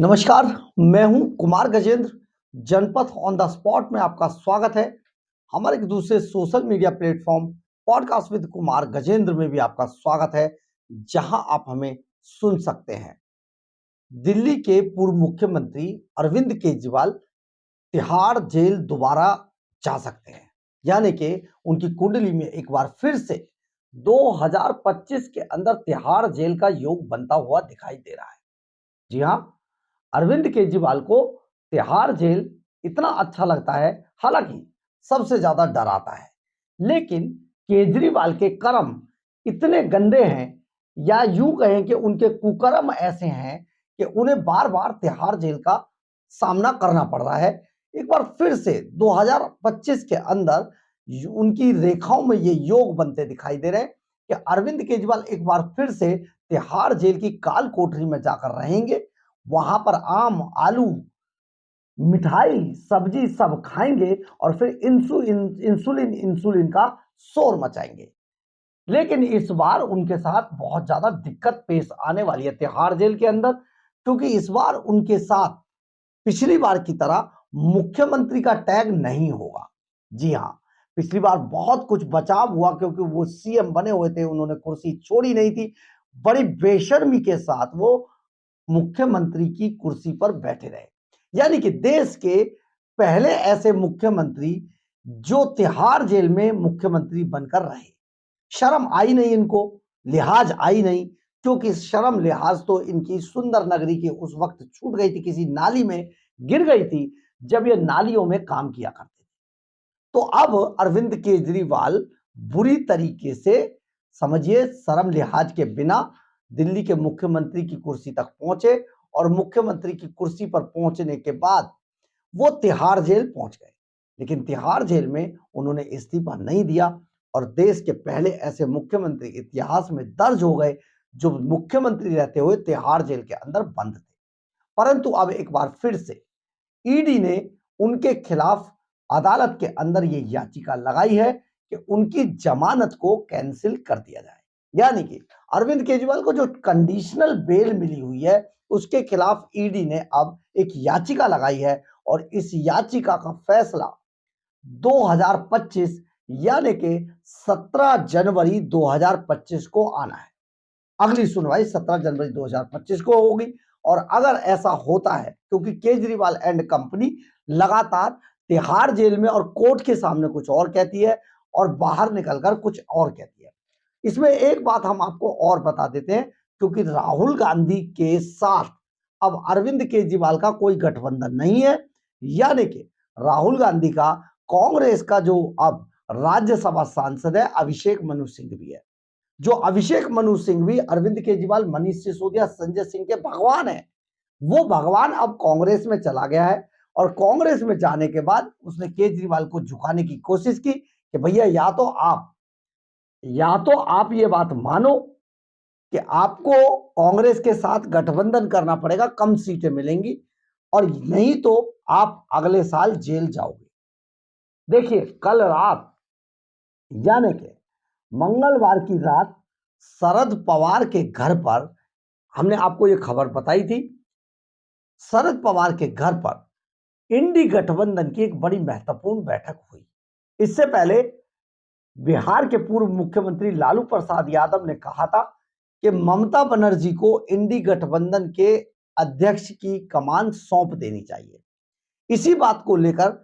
नमस्कार, मैं हूं कुमार गजेंद्र। जनपथ ऑन द स्पॉट में आपका स्वागत है। हमारे एक दूसरे social media platform podcast with Kumar Gajendra में भी आपका स्वागत है, जहां आप हमें सुन सकते हैं। दिल्ली के पूर्व मुख्यमंत्री अरविंद केजरीवाल तिहाड़ जेल दोबारा जा सकते हैं, यानी कि उनकी कुंडली में एक बार फिर से 2025 के अंदर तिहाड़ जेल का योग बनता हुआ दिखाई दे रहा है। जी हाँ, अरविंद केजरीवाल को तिहाड़ जेल इतना अच्छा लगता है, हालांकि सबसे ज्यादा डराता है। लेकिन केजरीवाल के कर्म इतने गंदे हैं, या यूं कहें कि उनके कुकर्म ऐसे हैं कि उन्हें बार बार तिहाड़ जेल का सामना करना पड़ रहा है। एक बार फिर से 2025 के अंदर उनकी रेखाओं में ये योग बनते दिखाई दे रहे हैं कि अरविंद केजरीवाल एक बार फिर से तिहाड़ जेल की काल कोठरी में जाकर रहेंगे। वहां पर आम, आलू, मिठाई, सब्जी सब खाएंगे और फिर इंसुलिन इंसुलिन का शोर मचाएंगे। लेकिन इस बार उनके साथ बहुत ज्यादा दिक्कत पेश आने वाली है तिहाड़ जेल के अंदर, क्योंकि इस बार उनके साथ पिछली बार की तरह मुख्यमंत्री का टैग नहीं होगा। जी हां, पिछली बार बहुत कुछ बचाव हुआ क्योंकि वो सीएम बने हुए थे, उन्होंने कुर्सी छोड़ी नहीं थी। बड़ी बेशर्मी के साथ वो मुख्यमंत्री की कुर्सी पर बैठे रहे, यानी कि देश के पहले ऐसे मुख्यमंत्री जो तिहाड़ जेल में मुख्यमंत्री बनकर रहे। शर्म आई नहीं इनको, लिहाज आई नहीं, क्योंकि शर्म लिहाज तो इनकी सुंदर नगरी की उस वक्त छूट गई थी, किसी नाली में गिर गई थी जब ये नालियों में काम किया करते थे। तो अब अरविंद केजरीवाल बुरी तरीके से, समझिए, शर्म लिहाज के बिना दिल्ली के मुख्यमंत्री की कुर्सी तक पहुंचे, और मुख्यमंत्री की कुर्सी पर पहुंचने के बाद वो तिहाड़ जेल पहुंच गए। लेकिन तिहाड़ जेल में उन्होंने इस्तीफा नहीं दिया, और देश के पहले ऐसे मुख्यमंत्री इतिहास में दर्ज हो गए जो मुख्यमंत्री रहते हुए तिहाड़ जेल के अंदर बंद थे। परंतु अब एक बार फिर से ईडी ने उनके खिलाफ अदालत के अंदर ये याचिका लगाई है कि उनकी जमानत को कैंसिल कर दिया जाए, यानी कि अरविंद केजरीवाल को जो कंडीशनल बेल मिली हुई है उसके खिलाफ ईडी ने अब एक याचिका लगाई है, और इस याचिका का फैसला 2025 यानी कि 17 जनवरी 2025 को आना है। अगली सुनवाई 17 जनवरी 2025 को होगी। और अगर ऐसा होता है, क्योंकि केजरीवाल एंड कंपनी लगातार तिहाड़ जेल में और कोर्ट के सामने कुछ और कहती है और बाहर निकलकर कुछ और कहती है। इसमें एक बात हम आपको और बता देते हैं, क्योंकि राहुल गांधी के साथ अब अरविंद केजरीवाल का कोई गठबंधन नहीं है, यानी कि राहुल गांधी का कांग्रेस का जो अब राज्यसभा सांसद है अभिषेक मनु सिंह भी है। जो अभिषेक मनु सिंह भी अरविंद केजरीवाल, मनीष सिसोदिया, संजय सिंह के भगवान है। वो भगवान अब कांग्रेस में चला गया है, और कांग्रेस में जाने के बाद उसने केजरीवाल को झुकाने की कोशिश की कि भैया या तो आप ये बात मानो कि आपको कांग्रेस के साथ गठबंधन करना पड़ेगा, कम सीटें मिलेंगी, और नहीं तो आप अगले साल जेल जाओगे। देखिए, कल रात यानी कि मंगलवार की रात शरद पवार के घर पर हमने आपको यह खबर बताई थी। शरद पवार के घर पर इंडी गठबंधन की एक बड़ी महत्वपूर्ण बैठक हुई। इससे पहले बिहार के पूर्व मुख्यमंत्री लालू प्रसाद यादव ने कहा था कि ममता बनर्जी को इंडी गठबंधन के अध्यक्ष की कमान सौंप देनी चाहिए। इसी बात को लेकर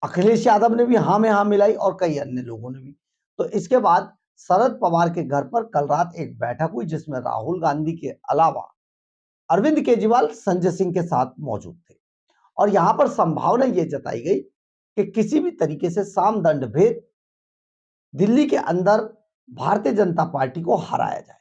अखिलेश यादव ने भी हाँ में हाँ मिलाई, और कई अन्य लोगों ने भी। तो इसके बाद शरद पवार के घर पर कल रात एक बैठक हुई, जिसमें राहुल गांधी के अलावा अरविंद केजरीवाल संजय सिंह के साथ मौजूद थे। और यहां पर संभावना यह जताई गई कि किसी भी तरीके से साम दंड भेद दिल्ली के अंदर भारतीय जनता पार्टी को हराया जाए,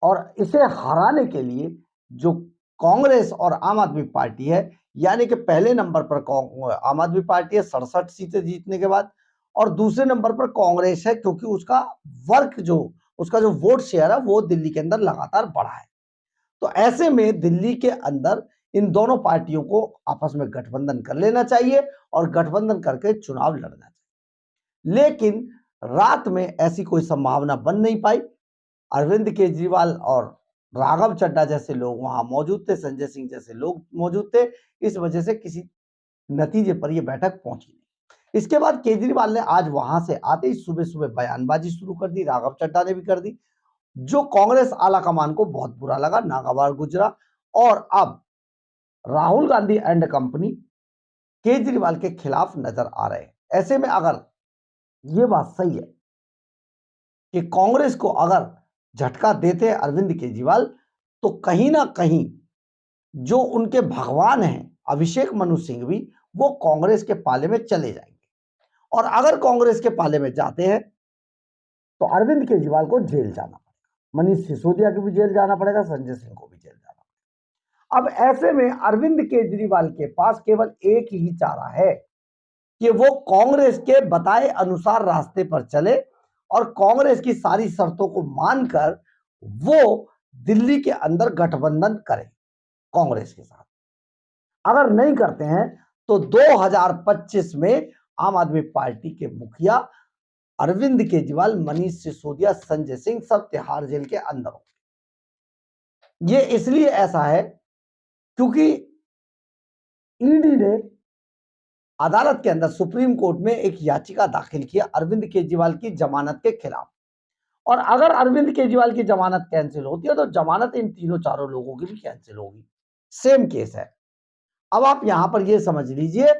और इसे हराने के लिए जो कांग्रेस और आम आदमी पार्टी है, यानी कि पहले नंबर पर आम आदमी पार्टी है 67 सीटें जीतने के बाद, और दूसरे नंबर पर कांग्रेस है, क्योंकि उसका जो वोट शेयर है वो दिल्ली के अंदर लगातार बढ़ा है। तो ऐसे में दिल्ली के अंदर इन दोनों पार्टियों को आपस में गठबंधन कर लेना चाहिए और गठबंधन करके चुनाव लड़ना चाहिए। लेकिन रात में ऐसी कोई संभावना बन नहीं पाई। अरविंद केजरीवाल और राघव चड्ढा जैसे लोग वहां मौजूद थे, संजय सिंह जैसे लोग मौजूद थे, इस वजह से किसी नतीजे पर यह बैठक पहुंची नहीं। इसके बाद केजरीवाल ने आज वहां से आते ही सुबह सुबह बयानबाजी शुरू कर दी, राघव चड्ढा ने भी कर दी, जो कांग्रेस आला कमान को बहुत बुरा लगा, नागवार गुजरा। और अब राहुल गांधी एंड कंपनी केजरीवाल के खिलाफ नजर आ रहे हैं। ऐसे में अगर ये बात सही है कि कांग्रेस को अगर झटका देते हैं अरविंद केजरीवाल, तो कहीं ना कहीं जो उनके भगवान हैं अभिषेक मनु सिंघवी, वो कांग्रेस के पाले में चले जाएंगे। और अगर कांग्रेस के पाले में जाते हैं तो अरविंद केजरीवाल को जेल जाना पड़ेगा, मनीष सिसोदिया को भी जेल जाना पड़ेगा, संजय सिंह को भी जेल जाना पड़ेगा। अब ऐसे में अरविंद केजरीवाल के पास केवल एक ही चारा है कि वो कांग्रेस के बताए अनुसार रास्ते पर चले और कांग्रेस की सारी शर्तों को मानकर वो दिल्ली के अंदर गठबंधन करें कांग्रेस के साथ। अगर नहीं करते हैं तो 2025 में आम आदमी पार्टी के मुखिया अरविंद केजरीवाल, मनीष सिसोदिया, संजय सिंह सब तिहाड़ जेल के अंदर होंगे। ये इसलिए ऐसा है क्योंकि ईडी ने अदालत के अंदर सुप्रीम कोर्ट में एक याचिका दाखिल किया अरविंद केजरीवाल की जमानत के खिलाफ। और अगर अरविंद केजरीवाल की जमानत कैंसिल होती है तो जमानत इन तीनों चारों लोगों की भी कैंसिल होगी। सेम केस है। अब आप यहां पर यह समझ लीजिए,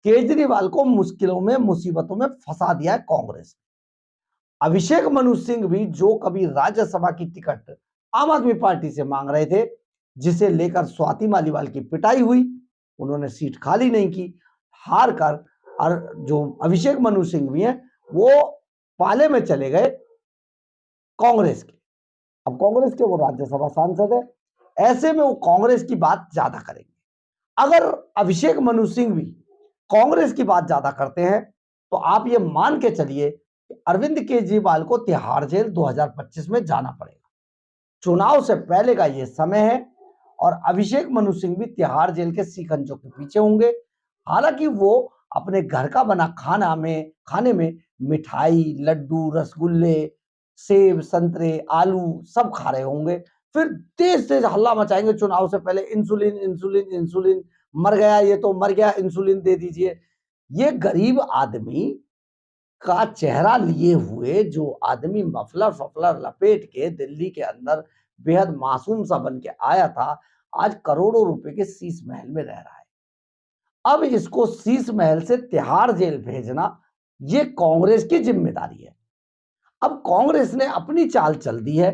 केजरीवाल को मुश्किलों में, मुसीबतों में फंसा दिया है कांग्रेस। अभिषेक मनु सिंह भी, जो कभी राज्यसभा की टिकट आम आदमी पार्टी से मांग रहे थे, जिसे लेकर स्वाति मालीवाल की पिटाई हुई, उन्होंने सीट खाली नहीं की, हार कर, और जो अभिषेक मनु सिंह भी हैं वो पाले में चले गए कांग्रेस के। अब कांग्रेस के वो राज्यसभा सांसद है, ऐसे में वो कांग्रेस की बात ज्यादा करेंगे। अगर अभिषेक मनु सिंह भी कांग्रेस की बात ज्यादा करते हैं तो आप ये मान के चलिए कि अरविंद केजरीवाल को तिहाड़ जेल 2025 में जाना पड़ेगा। चुनाव से पहले का ये समय है और अभिषेक मनु सिंह भी तिहाड़ जेल के सीकंजों के पीछे होंगे। हालांकि वो अपने घर का बना खाने में मिठाई, लड्डू, रसगुल्ले, सेब, संतरे, आलू सब खा रहे होंगे, फिर तेज तेज हल्ला मचाएंगे चुनाव से पहले, इंसुलिन इंसुलिन इंसुलिन, मर गया ये तो मर गया, इंसुलिन दे दीजिए। ये गरीब आदमी का चेहरा लिए हुए जो आदमी मफलर फफलर लपेट के दिल्ली के अंदर बेहद मासूम सा बन के आया था, आज करोड़ों रुपए के शीश महल में रह रहा है। अब इसको शीश महल से तिहाड़ जेल भेजना ये कांग्रेस की जिम्मेदारी है। अब कांग्रेस ने अपनी चाल चल दी है।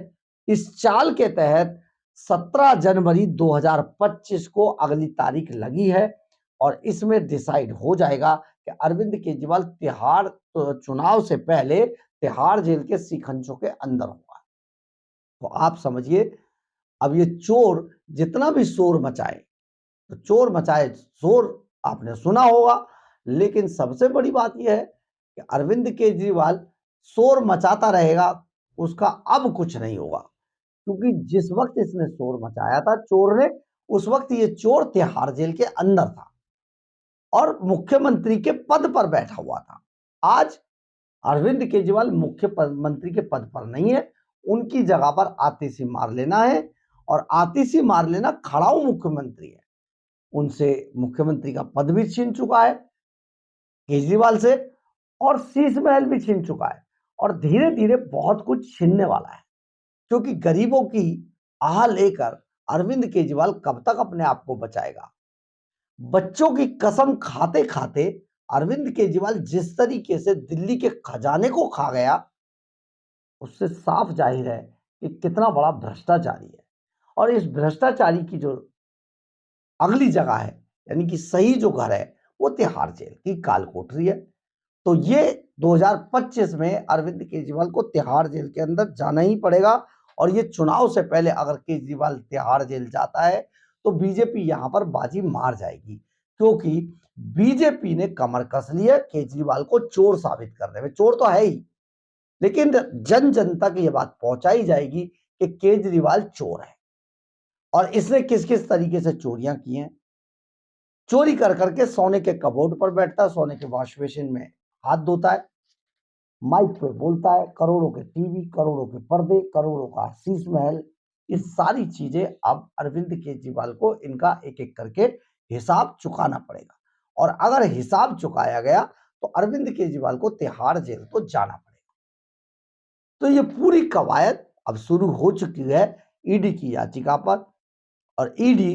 इस चाल के तहत 17 जनवरी 2025 को अगली तारीख लगी है और इसमें डिसाइड हो जाएगा कि अरविंद केजरीवाल तिहाड़ चुनाव से पहले तिहाड़ जेल के शिकंजों के अंदर होगा। तो आप समझिए, अब ये चोर जितना भी शोर मचाए, तो चोर मचाए शोर आपने सुना होगा, लेकिन सबसे बड़ी बात यह है कि अरविंद केजरीवाल शोर मचाता रहेगा, उसका अब कुछ नहीं होगा। क्योंकि जिस वक्त इसने शोर मचाया था चोर ने, उस वक्त ये चोर तिहाड़ जेल के अंदर था और मुख्यमंत्री के पद पर बैठा हुआ था। आज अरविंद केजरीवाल मुख्यमंत्री के पद पर नहीं है, उनकी जगह पर आतिशी मार लेना है। और आतिशी मार लेना, खड़ाऊ मुख्यमंत्री है, उनसे मुख्यमंत्री का पद भी छीन चुका है केजरीवाल से, और शीश महल भी छीन चुका है, और धीरे धीरे बहुत कुछ छीनने वाला है। क्योंकि गरीबों की आह लेकर अरविंद केजरीवाल कब तक अपने आप को बचाएगा। बच्चों की कसम खाते खाते अरविंद केजरीवाल जिस तरीके से दिल्ली के खजाने को खा गया, उससे साफ जाहिर है कि कितना बड़ा भ्रष्टाचारी है। और इस भ्रष्टाचारी की जो अगली जगह है, यानी कि सही जो घर है, वो तिहाड़ जेल की काल कोठरी है। तो ये 2025 में अरविंद केजरीवाल को तिहाड़ जेल के अंदर जाना ही पड़ेगा। और ये चुनाव से पहले अगर केजरीवाल तिहाड़ जेल जाता है तो बीजेपी यहां पर बाजी मार जाएगी, क्योंकि बीजेपी ने कमर कस ली है केजरीवाल को चोर साबित करने में। चोर तो है ही, लेकिन जन जन तक ये बात पहुंचाई जाएगी कि केजरीवाल चोर है और इसने किस किस तरीके से चोरियां की हैं। चोरी कर करके सोने के कबोर्ड पर बैठता है, सोने के वॉश बेसिन में हाथ धोता है, माइक पे बोलता है, करोड़ों के टीवी, करोड़ों के पर्दे, करोड़ों का शीश महल, ये सारी चीजें अब अरविंद केजरीवाल को इनका एक एक करके हिसाब चुकाना पड़ेगा। और अगर हिसाब चुकाया गया तो अरविंद केजरीवाल को तिहाड़ जेल तो जाना पड़ेगा। तो ये पूरी कवायद अब शुरू हो चुकी है ईडी की याचिका पर, और ईडी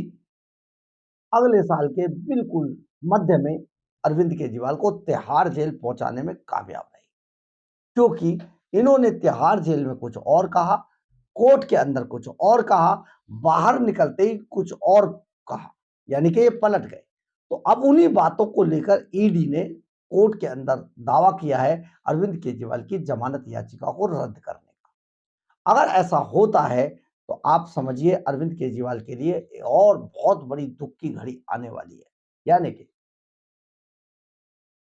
अगले साल के बिल्कुल मध्य में अरविंद केजरीवाल को तिहाड़ जेल पहुंचाने में कामयाब रही, क्योंकि इन्होंने तिहाड़ जेल में कुछ और कहा, कोर्ट के अंदर कुछ और कहा, बाहर निकलते ही कुछ और कहा, यानी कि ये पलट गए। तो अब उन्हीं बातों को लेकर ईडी ने कोर्ट के अंदर दावा किया है अरविंद केजरीवाल की जमानत याचिका को रद्द करने का। अगर ऐसा होता है तो आप समझिए अरविंद केजरीवाल के लिए और बहुत बड़ी दुख की घड़ी आने वाली है, यानी कि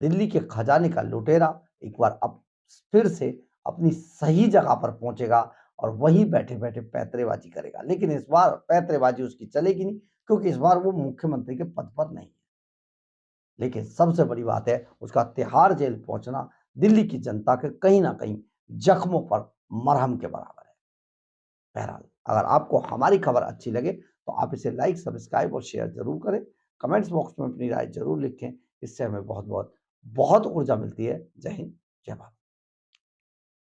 दिल्ली के खजाने का लुटेरा एक बार अब फिर से अपनी सही जगह पर पहुंचेगा और वहीं बैठे-बैठे पैंतरेबाजी करेगा। लेकिन इस बार पैंतरेबाजी उसकी चलेगी नहीं, क्योंकि इस बार वो मुख्यमंत्री के पद पर नहीं है। लेकिन सबसे बड़ी बात है उसका तिहाड़ जेल पहुंचना दिल्ली की जनता के कहीं न कहीं जख्मों पर मरहम के बराबर है। बहरहाल, अगर आपको हमारी खबर अच्छी लगे तो आप इसे लाइक, सब्सक्राइब और शेयर ज़रूर करें। कमेंट्स बॉक्स में अपनी राय ज़रूर लिखें। इससे हमें बहुत ऊर्जा मिलती है। जय हिंद, जय भारत।